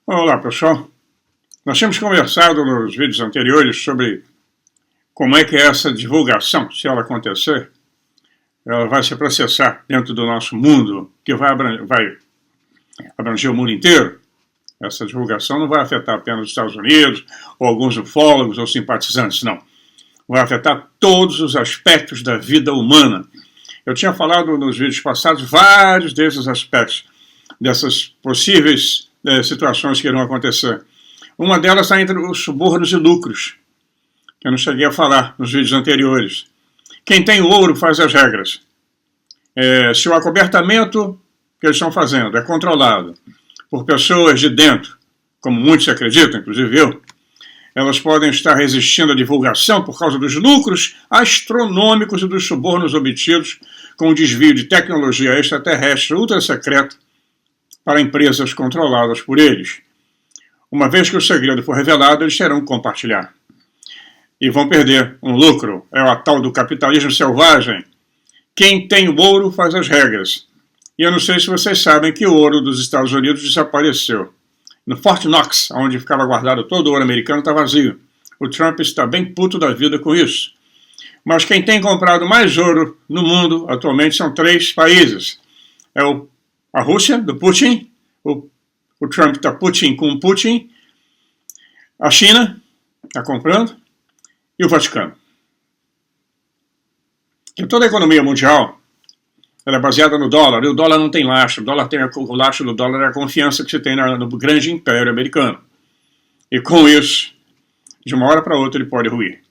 Olá, pessoal. Nós tínhamos conversado nos vídeos anteriores sobre como é que é essa divulgação, se ela acontecer, ela vai se processar dentro do nosso mundo, que vai abranger o mundo inteiro. Essa divulgação não vai afetar apenas os Estados Unidos, ou alguns ufólogos ou simpatizantes, não. Vai afetar todos os aspectos da vida humana. Eu tinha falado nos vídeos passados vários desses aspectos, dessas possíveis situações que irão acontecer. Uma delas está entre os subornos e lucros, que eu não cheguei a falar nos vídeos anteriores. Quem tem ouro faz as regras. Se o acobertamento que eles estão fazendo é controlado por pessoas de dentro, como muitos acreditam, inclusive eu, elas podem estar resistindo à divulgação por causa dos lucros astronômicos e dos subornos obtidos com o desvio de tecnologia extraterrestre ultra secreta para empresas controladas por eles. Uma vez que o segredo for revelado, eles terão que compartilhar. E vão perder um lucro. É o tal do capitalismo selvagem. Quem tem o ouro faz as regras. E eu não sei se vocês sabem que o ouro dos Estados Unidos desapareceu. No Fort Knox, onde ficava guardado todo o ouro americano, está vazio. O Trump está bem puto da vida com isso. Mas quem tem comprado mais ouro no mundo atualmente são 3 países. A Rússia, do Putin, o Trump está Putin com Putin, a China está comprando, e o Vaticano. E toda a economia mundial ela é baseada no dólar, e o dólar não tem lastro. O lastro do dólar é a confiança que você tem no grande império americano. E com isso, de uma hora para outra, ele pode ruir.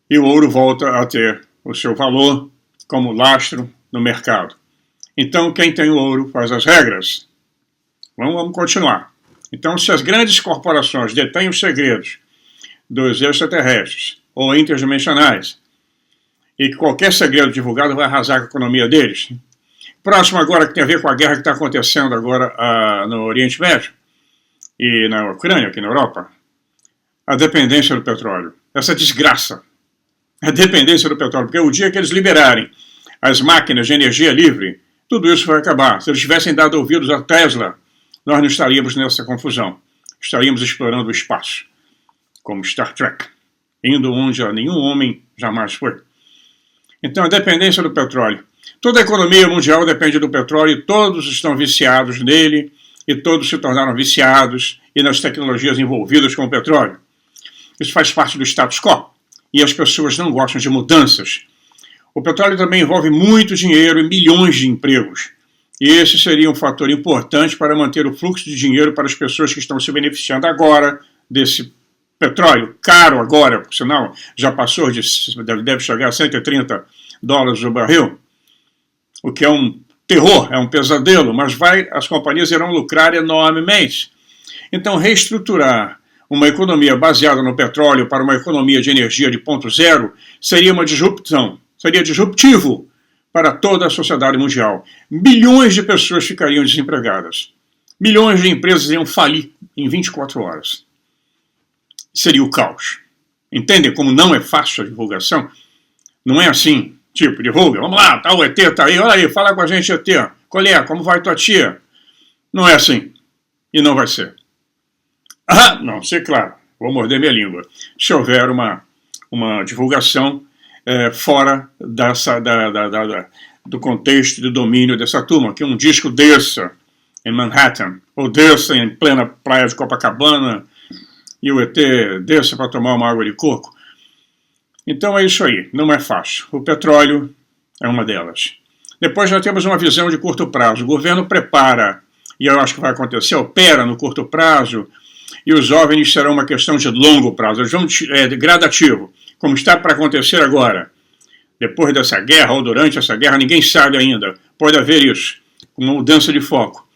E o ouro volta a ter o seu valor como lastro no mercado. Então, quem tem o ouro faz as regras. Vamos continuar. Então, se as grandes corporações detêm os segredos dos extraterrestres ou interdimensionais, e que qualquer segredo divulgado vai arrasar com a economia deles. Próximo agora, que tem a ver com a guerra que está acontecendo agora no Oriente Médio e na Ucrânia, aqui na Europa, a dependência do petróleo. Essa desgraça. A dependência do petróleo. Porque o dia que eles liberarem as máquinas de energia livre, tudo isso vai acabar. Se eles tivessem dado ouvidos à Tesla, nós não estaríamos nessa confusão. Estaríamos explorando o espaço, como Star Trek, indo onde nenhum homem jamais foi. Então, a dependência do petróleo. Toda a economia mundial depende do petróleo e todos estão viciados nele e todos se tornaram viciados e nas tecnologias envolvidas com o petróleo. Isso faz parte do status quo e as pessoas não gostam de mudanças. O petróleo também envolve muito dinheiro e milhões de empregos. E esse seria um fator importante para manter o fluxo de dinheiro para as pessoas que estão se beneficiando agora desse petróleo, caro agora, por sinal, já passou deve chegar a $130 o barril, o que é um terror, é um pesadelo, mas as companhias irão lucrar enormemente. Então, reestruturar uma economia baseada no petróleo para uma economia de energia de ponto zero seria uma disrupção, seria disruptivo para toda a sociedade mundial. Milhões de pessoas ficariam desempregadas. Milhões de empresas iam falir em 24 horas. Seria o caos. Entendem como não é fácil a divulgação? Não é assim, tipo, divulga, vamos lá, tá, o ET tá aí, olha aí, fala com a gente, ET. Qual é? Como vai tua tia? Não é assim. E não vai ser. Ah, não, sei, claro, vou morder minha língua. Se houver uma divulgação fora do contexto de domínio dessa turma, que um disco desça em Manhattan, ou desça em plena praia de Copacabana, e o ET desça para tomar uma água de coco. Então é isso aí, não é fácil. O petróleo é uma delas. Depois já temos uma visão de curto prazo. O governo prepara, e eu acho que vai acontecer, opera no curto prazo, e os OVNIs serão uma questão de longo prazo. Eles vão gradativo, como está para acontecer agora. Depois dessa guerra, ou durante essa guerra, ninguém sabe ainda. Pode haver isso, uma mudança de foco.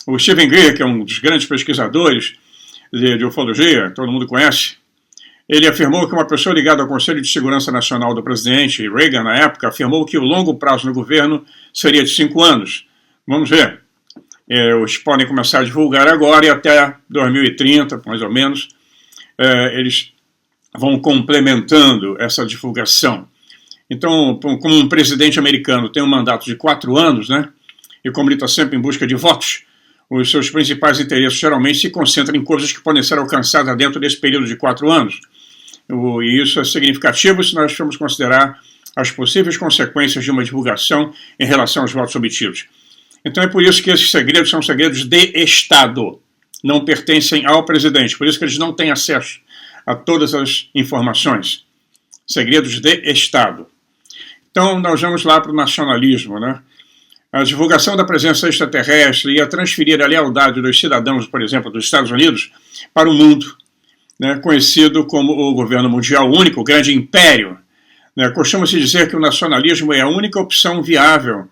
O Steven Greer, que é um dos grandes pesquisadores de ufologia, todo mundo conhece, ele afirmou que uma pessoa ligada ao Conselho de Segurança Nacional do presidente Reagan, na época, afirmou que o longo prazo no governo seria de 5 anos. Vamos ver. Eles podem começar a divulgar agora e até 2030, mais ou menos, eles vão complementando essa divulgação. Então, como um presidente americano tem um mandato de 4 anos, né, e como ele está sempre em busca de votos, os seus principais interesses geralmente se concentram em coisas que podem ser alcançadas dentro desse período de 4 anos. E isso é significativo se nós formos considerar as possíveis consequências de uma divulgação em relação aos votos obtidos. Então é por isso que esses segredos são segredos de Estado, não pertencem ao presidente, por isso que eles não têm acesso a todas as informações. Segredos de Estado. Então nós vamos lá para o nacionalismo, né? A divulgação da presença extraterrestre ia transferir a lealdade dos cidadãos, por exemplo, dos Estados Unidos, para o mundo, né, conhecido como o governo mundial único, o grande império. Né? Costuma-se dizer que o nacionalismo é a única opção viável,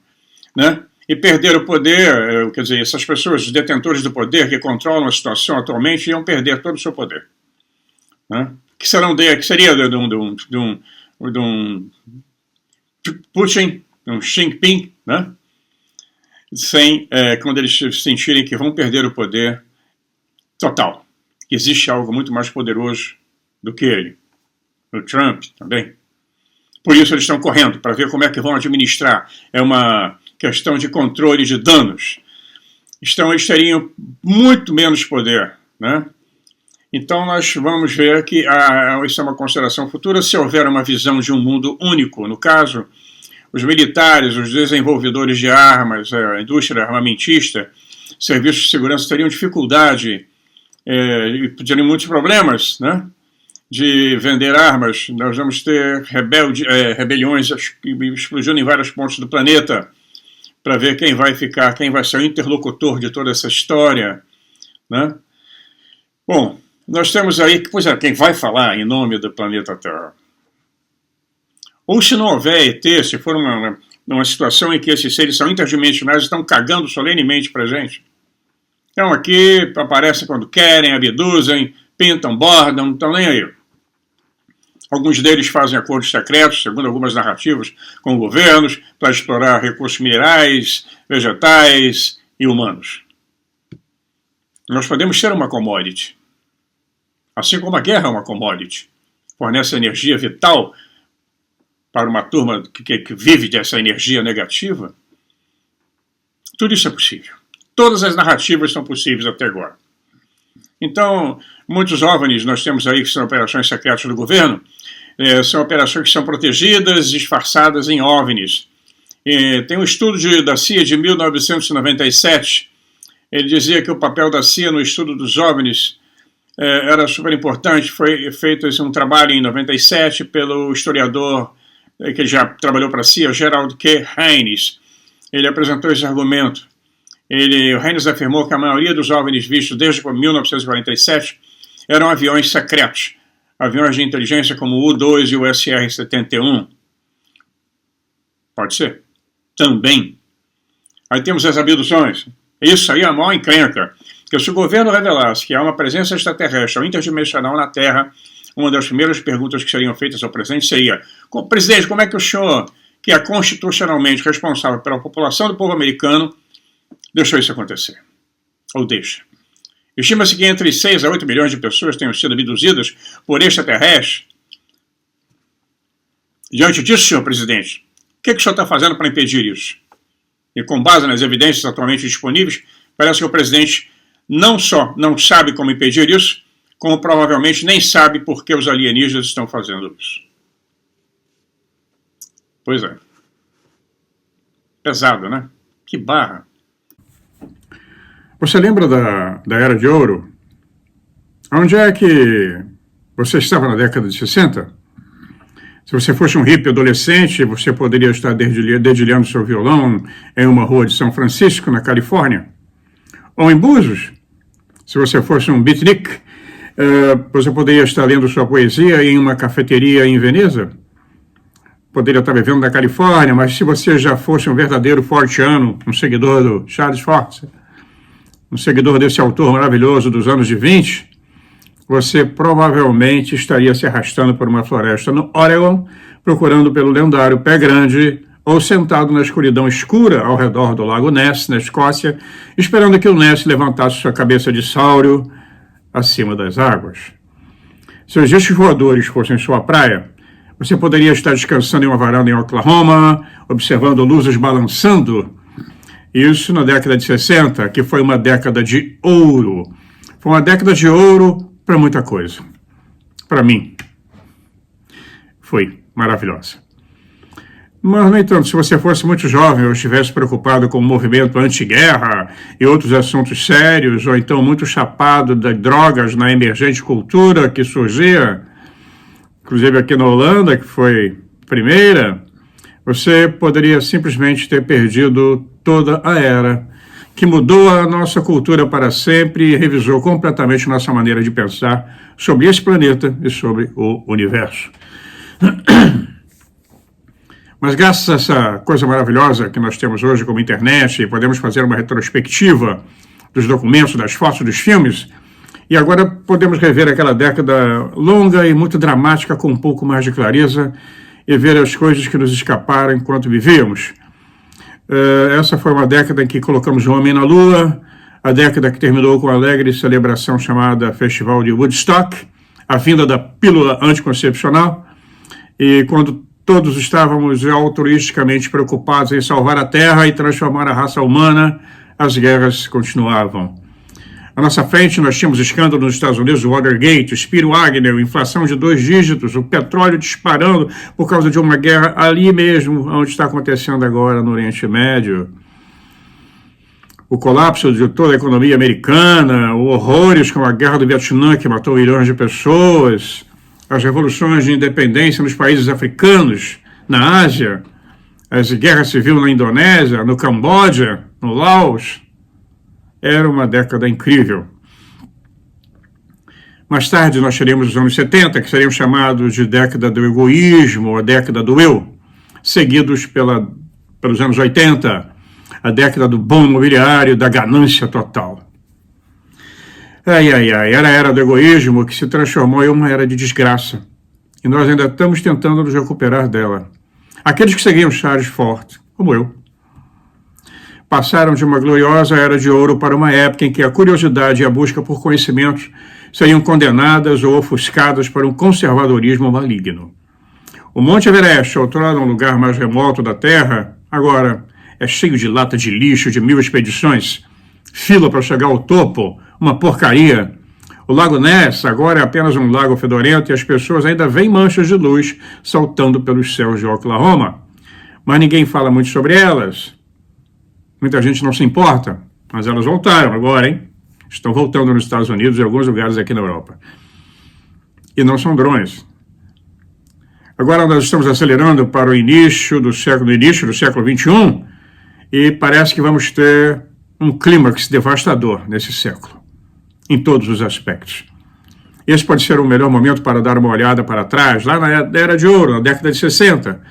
né? E perder o poder, quer dizer, essas pessoas, os detentores do poder que controlam a situação atualmente, iam perder todo o seu poder. Né? Que seria de um Putin, de um Xi Jinping, né? Quando eles sentirem que vão perder o poder total. Que existe algo muito mais poderoso do que ele. O Trump também. Por isso eles estão correndo, para ver como é que vão administrar. É uma questão de controle de danos. Eles teriam muito menos poder, né? Então nós vamos ver que isso é uma consideração futura se houver uma visão de um mundo único. No caso, os militares, os desenvolvedores de armas, a indústria armamentista, serviços de segurança teriam dificuldade e teriam muitos problemas, né, de vender armas. Nós vamos ter rebeliões explodindo em vários pontos do planeta para ver quem vai ser o interlocutor de toda essa história, né? Bom, nós temos aí, quem vai falar em nome do planeta Terra? Ou se não houver ET, se for uma situação em que esses seres são interdimensionais e estão cagando solenemente para a gente. Então aqui, aparecem quando querem, abduzem, pintam, bordam, não estão nem aí. Alguns deles fazem acordos secretos, segundo algumas narrativas, com governos, para explorar recursos minerais, vegetais e humanos. Nós podemos ser uma commodity. Assim como a guerra é uma commodity. Fornece energia vital para uma turma que vive dessa energia negativa. Tudo isso é possível. Todas as narrativas são possíveis até agora. Então, muitos OVNIs nós temos aí que são operações secretas do governo, são operações que são protegidas, disfarçadas em OVNIs. Tem um estudo da CIA de 1997, ele dizia que o papel da CIA no estudo dos OVNIs era super importante. Foi feito um trabalho em 97 pelo historiador que já trabalhou para a CIA, Gerald K. Haynes. Ele apresentou esse argumento. O Haynes afirmou que a maioria dos OVNIs vistos desde 1947 eram aviões secretos, aviões de inteligência como o U-2 e o SR-71. Pode ser. Também. Aí temos as abduções. Isso aí é a maior encrenca. Porque se o governo revelasse que há uma presença extraterrestre ou interdimensional na Terra, uma das primeiras perguntas que seriam feitas ao presidente seria: presidente, como é que o senhor, que é constitucionalmente responsável pela população do povo americano, deixou isso acontecer? Ou deixa? Estima-se que entre 6 a 8 milhões de pessoas tenham sido abduzidas por extraterrestres. Diante disso, senhor presidente, o que o senhor está fazendo para impedir isso? E com base nas evidências atualmente disponíveis, parece que o presidente não só não sabe como impedir isso, como provavelmente nem sabe por que os alienígenas estão fazendo isso. Pois é. Pesado, né? Que barra. Você lembra da Era de Ouro? Onde é que você estava na década de 60? Se você fosse um hippie adolescente, você poderia estar dedilhando seu violão em uma rua de São Francisco, na Califórnia. Ou em Búzios. Se você fosse um beatnik, você poderia estar lendo sua poesia em uma cafeteria em Veneza. Poderia estar vivendo na Califórnia, mas se você já fosse um verdadeiro fortiano, um seguidor do Charles Forte, um seguidor desse autor maravilhoso dos anos de 20, você provavelmente estaria se arrastando por uma floresta no Oregon, procurando pelo lendário Pé Grande, ou sentado na escuridão escura ao redor do Lago Ness, na Escócia, esperando que o Ness levantasse sua cabeça de sáurio acima das águas. Se os discos voadores fossem sua praia, você poderia estar descansando em uma varanda em Oklahoma, observando luzes balançando Isso na década de 60, que foi uma década de ouro. Foi uma década de ouro para muita coisa. Para mim, foi maravilhosa. Mas, no entanto, se você fosse muito jovem ou estivesse preocupado com o movimento anti-guerra e outros assuntos sérios, ou então muito chapado de drogas na emergente cultura que surgia, inclusive aqui na Holanda, que foi primeira, você poderia simplesmente ter perdido toda a era, que mudou a nossa cultura para sempre e revisou completamente nossa maneira de pensar sobre esse planeta e sobre o universo. Mas graças a essa coisa maravilhosa que nós temos hoje como internet, podemos fazer uma retrospectiva dos documentos, das fotos, dos filmes, e agora podemos rever aquela década longa e muito dramática com um pouco mais de clareza e ver as coisas que nos escaparam enquanto vivíamos. Essa foi uma década em que colocamos o homem na lua, a década que terminou com a alegre celebração chamada Festival de Woodstock, a vinda da pílula anticoncepcional, e quando todos estávamos altruisticamente preocupados em salvar a Terra e transformar a raça humana, as guerras continuavam. À nossa frente, nós tínhamos escândalo nos Estados Unidos, o Watergate, o Spiro Agnew, inflação de 2 dígitos, o petróleo disparando por causa de uma guerra ali mesmo, onde está acontecendo agora no Oriente Médio. O colapso de toda a economia americana, os horrores com a guerra do Vietnã, que matou milhões de pessoas, as revoluções de independência nos países africanos, na Ásia, as guerras civis na Indonésia, no Camboja, no Laos. Era uma década incrível. Mais tarde nós teríamos os anos 70, que seriam chamados de década do egoísmo, a década do eu, seguidos pelos anos 80, a década do bom imobiliário, da ganância total. Era a era do egoísmo que se transformou em uma era de desgraça. E nós ainda estamos tentando nos recuperar dela. Aqueles que seguiam Charles Ford, como eu, passaram de uma gloriosa era de ouro para uma época em que a curiosidade e a busca por conhecimentos seriam condenadas ou ofuscadas para um conservadorismo maligno. O Monte Everest, outrora um lugar mais remoto da Terra, agora é cheio de lata de lixo de 1000 expedições, fila para chegar ao topo, uma porcaria. O Lago Ness agora é apenas um lago fedorento e as pessoas ainda veem manchas de luz saltando pelos céus de Oklahoma. Mas ninguém fala muito sobre elas. Muita gente não se importa, mas elas voltaram agora, hein? Estão voltando nos Estados Unidos e em alguns lugares aqui na Europa. E não são drones. Agora nós estamos acelerando para o início do século XXI e parece que vamos ter um clímax devastador nesse século, em todos os aspectos. Esse pode ser o melhor momento para dar uma olhada para trás, lá na Era de Ouro, na década de 60,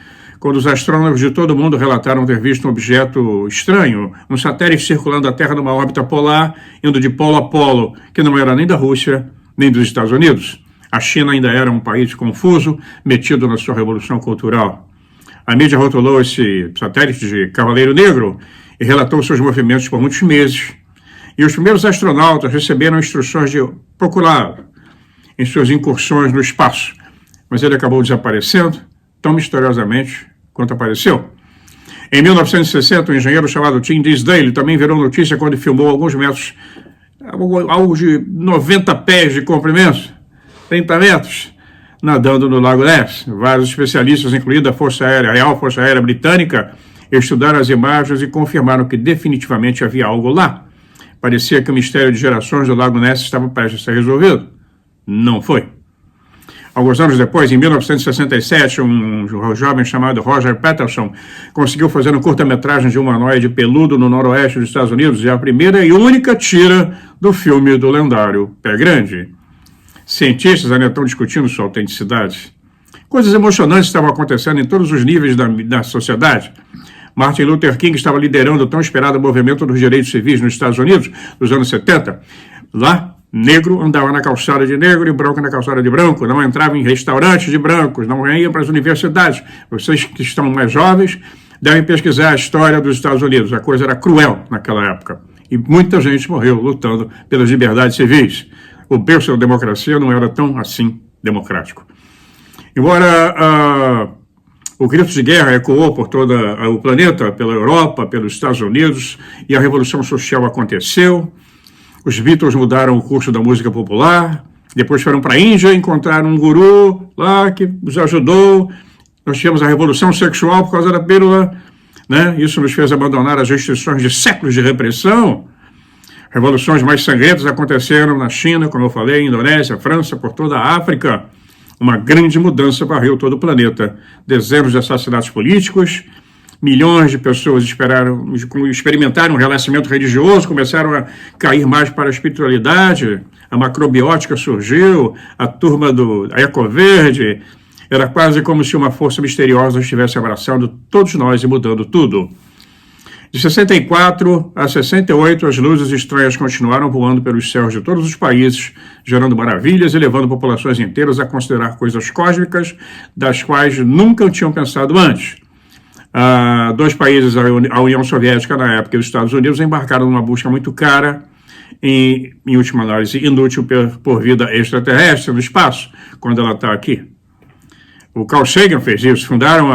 quando os astrônomos de todo o mundo relataram ter visto um objeto estranho, um satélite circulando a Terra numa órbita polar, indo de polo a polo, que não era nem da Rússia, nem dos Estados Unidos. A China ainda era um país confuso, metido na sua revolução cultural. A mídia rotulou esse satélite de Cavaleiro Negro e relatou seus movimentos por muitos meses. E os primeiros astronautas receberam instruções de procurá-lo em suas incursões no espaço. Mas ele acabou desaparecendo tão misteriosamente quanto apareceu. Em 1960, um engenheiro chamado Tim Disdale também virou notícia quando filmou alguns metros, algo de 90 pés de comprimento, 30 metros, nadando no Lago Ness. Vários especialistas, incluindo a Real Força Aérea Britânica, estudaram as imagens e confirmaram que definitivamente havia algo lá. Parecia que o mistério de gerações do Lago Ness estava prestes a ser resolvido. Não foi. Alguns anos depois, em 1967, um jovem chamado Roger Patterson conseguiu fazer um curta-metragem de humanoide peludo no noroeste dos Estados Unidos e a primeira e única tira do filme do lendário Pé Grande. Cientistas ainda estão discutindo sua autenticidade. Coisas emocionantes estavam acontecendo em todos os níveis da sociedade. Martin Luther King estava liderando o tão esperado movimento dos direitos civis nos Estados Unidos, nos anos 70. Lá, negro andava na calçada de negro e branco na calçada de branco, não entrava em restaurantes de brancos, não ia para as universidades. Vocês que estão mais jovens devem pesquisar a história dos Estados Unidos. A coisa era cruel naquela época. E muita gente morreu lutando pelas liberdades civis. O berço da democracia não era tão assim democrático. Embora O grito de guerra ecoou por todo o planeta, pela Europa, pelos Estados Unidos, e a Revolução Social aconteceu. Os Beatles mudaram o curso da música popular, depois foram para a Índia, encontraram um guru lá que os ajudou. Nós tivemos a Revolução Sexual por causa da pílula, né? Isso nos fez abandonar as restrições de séculos de repressão. Revoluções mais sangrentas aconteceram na China, como eu falei, Indonésia, França, por toda a África. Uma grande mudança varreu todo o planeta. Dezenas de assassinatos políticos, milhões de pessoas experimentaram um relacionamento religioso, começaram a cair mais para a espiritualidade, a macrobiótica surgiu, a turma do Eco Verde. Era quase como se uma força misteriosa estivesse abraçando todos nós e mudando tudo. De 64 a 68, as luzes estranhas continuaram voando pelos céus de todos os países, gerando maravilhas e levando populações inteiras a considerar coisas cósmicas das quais nunca tinham pensado antes. Dois países, a União Soviética na época e os Estados Unidos, embarcaram numa busca muito cara, em última análise, inútil por vida extraterrestre no espaço, quando ela está aqui. O Carl Sagan fez isso, fundaram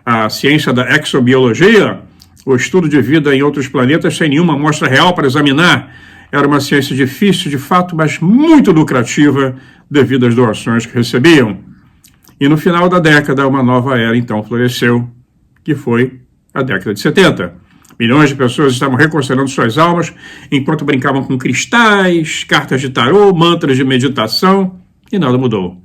a ciência da exobiologia, o estudo de vida em outros planetas sem nenhuma amostra real para examinar. Era uma ciência difícil, de fato, mas muito lucrativa devido às doações que recebiam. E no final da década, uma nova era então floresceu, que foi a década de 70. Milhões de pessoas estavam reconsiderando suas almas enquanto brincavam com cristais, cartas de tarô, mantras de meditação, e nada mudou.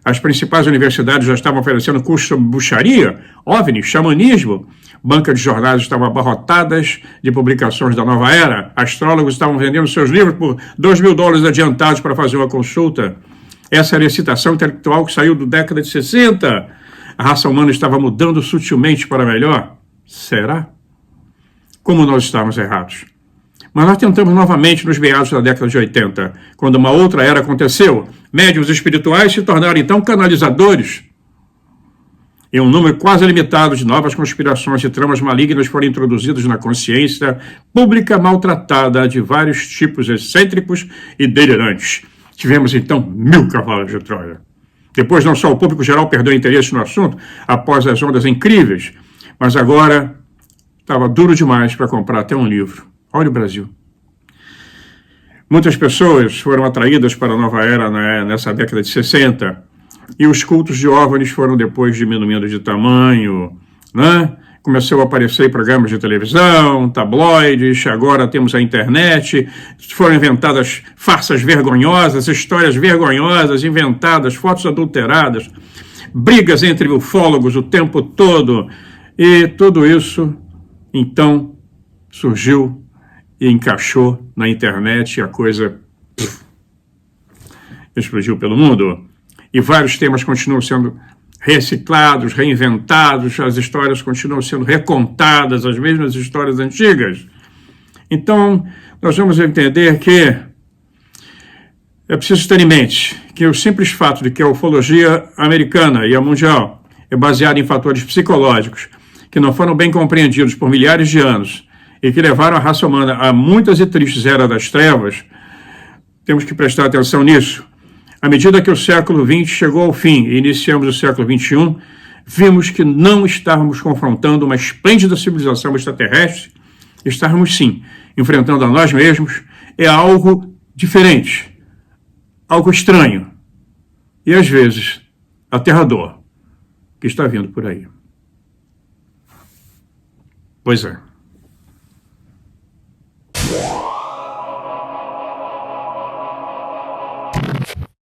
As principais universidades já estavam oferecendo cursos sobre bruxaria, OVNI, xamanismo. Bancas de jornais estavam abarrotadas de publicações da nova era. Astrólogos estavam vendendo seus livros por $2.000 adiantados para fazer uma consulta. Essa era a excitação intelectual que saiu da década de 60. A raça humana estava mudando sutilmente para melhor. Será? Como nós estávamos errados. Mas nós tentamos novamente nos meados da década de 80, quando uma outra era aconteceu. Médiuns espirituais se tornaram então canalizadores. E um número quase limitado de novas conspirações e tramas malignas foram introduzidas na consciência pública maltratada de vários tipos excêntricos e delirantes. Tivemos então 1000 cavalos de Troia. Depois não só o público geral perdeu interesse no assunto, após as ondas incríveis, mas agora estava duro demais para comprar até um livro. Olha o Brasil. Muitas pessoas foram atraídas para a nova era nessa década de 60, e os cultos de OVNIs foram depois diminuindo de tamanho, né? Começou a aparecer programas de televisão, tabloides, agora temos a internet, foram inventadas farsas vergonhosas, histórias vergonhosas, inventadas, fotos adulteradas, brigas entre ufólogos o tempo todo, e tudo isso, então, surgiu e encaixou na internet e a coisa explodiu pelo mundo. E vários temas continuam sendo reciclados, reinventados, as histórias continuam sendo recontadas, as mesmas histórias antigas. Então, nós vamos entender que é preciso ter em mente que o simples fato de que a ufologia americana e a mundial é baseada em fatores psicológicos que não foram bem compreendidos por milhares de anos e que levaram a raça humana a muitas e tristes eras das trevas, temos que prestar atenção nisso. À medida que o século XX chegou ao fim e iniciamos o século XXI, vimos que não estávamos confrontando uma esplêndida civilização extraterrestre, estávamos sim enfrentando a nós mesmos, é algo diferente, algo estranho e às vezes aterrador que está vindo por aí. Pois é.